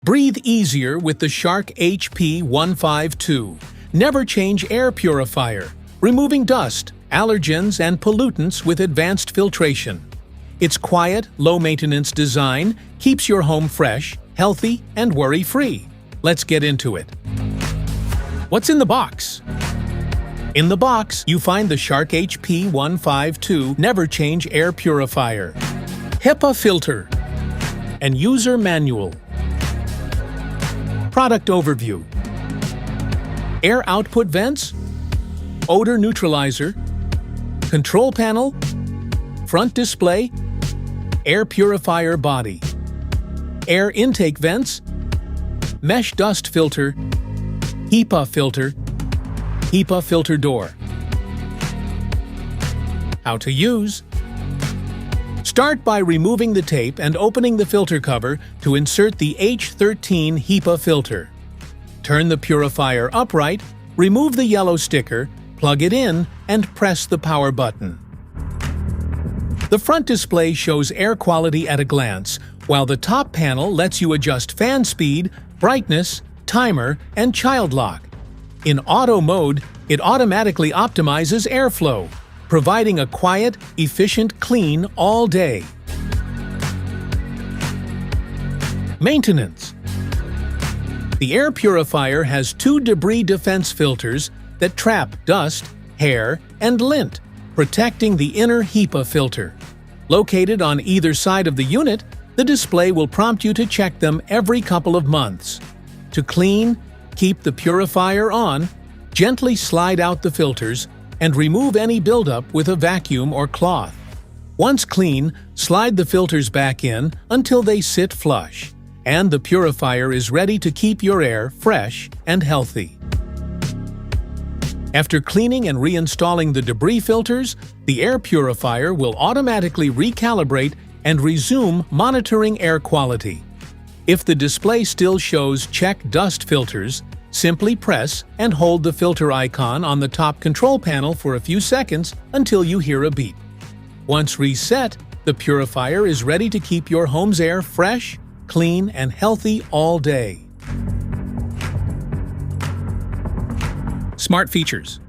Breathe easier with the Shark HP152 NeverChange Air Purifier, removing dust, allergens, and pollutants with advanced filtration. Its quiet, low-maintenance design keeps your home fresh, healthy, and worry-free. Let's get into it. What's in the box? In the box, you find the Shark HP152 NeverChange Air Purifier, HEPA filter, and user manual. Product overview: air output vents, odor neutralizer, control panel, front display, air purifier body, air intake vents, mesh dust filter, HEPA filter door. How to use: start by removing the tape and opening the filter cover to insert the H13 HEPA filter. Turn the purifier upright, remove the yellow sticker, plug it in, and press the power button. The front display shows air quality at a glance, while the top panel lets you adjust fan speed, brightness, timer, and child lock. In auto mode, it automatically optimizes airflow, providing a quiet, efficient clean all day. Maintenance: the air purifier has two debris defense filters that trap dust, hair, and lint, protecting the inner HEPA filter. Located on either side of the unit, the display will prompt you to check them every couple of months. To clean, keep the purifier on, gently slide out the filters, and remove any buildup with a vacuum or cloth. Once clean, slide the filters back in until they sit flush, and the purifier is ready to keep your air fresh and healthy. After cleaning and reinstalling the debris filters, the air purifier will automatically recalibrate and resume monitoring air quality. If the display still shows "Check Dust Filters," simply press and hold the filter icon on the top control panel for a few seconds until you hear a beep. Once reset, the purifier is ready to keep your home's air fresh, clean, and healthy all day. Smart features: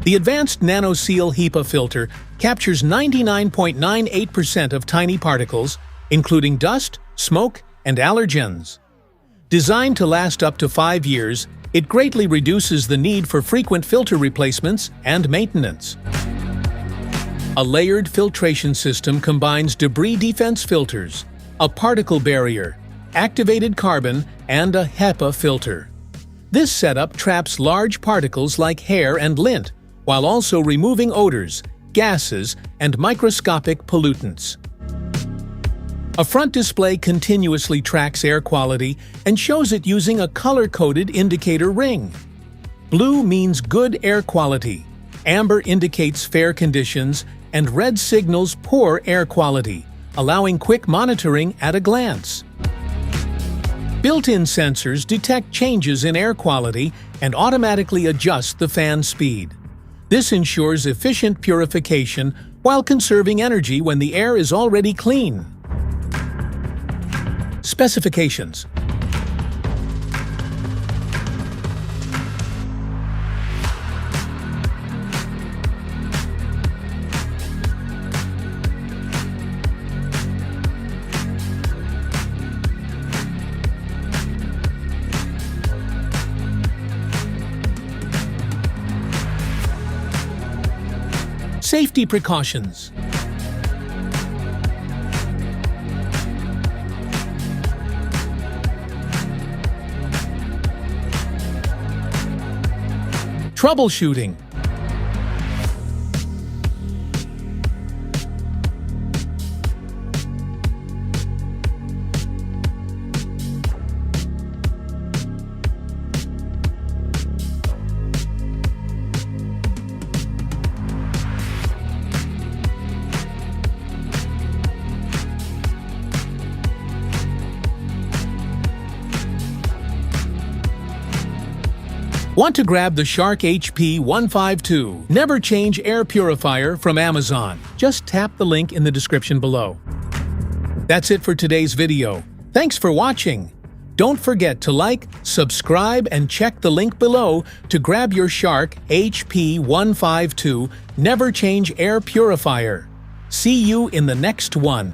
the advanced NanoSeal HEPA filter captures 99.98% of tiny particles, including dust, smoke, and allergens. Designed to last up to 5 years, it greatly reduces the need for frequent filter replacements and maintenance. A layered filtration system combines debris defense filters, a particle barrier, activated carbon, and a HEPA filter. This setup traps large particles like hair and lint, while also removing odors, gases, and microscopic pollutants. A front display continuously tracks air quality and shows it using a color-coded indicator ring. Blue means good air quality, amber indicates fair conditions, and red signals poor air quality, allowing quick monitoring at a glance. Built-in sensors detect changes in air quality and automatically adjust the fan speed. This ensures efficient purification while conserving energy when the air is already clean. Specifications: safety precautions: troubleshooting: Want to grab the Shark HP152 NeverChange Air Purifier from Amazon? Just tap the link in the description below. That's it for today's video. Thanks for watching. Don't forget to like, subscribe, and check the link below to grab your Shark HP152 NeverChange Air Purifier. See you in the next one.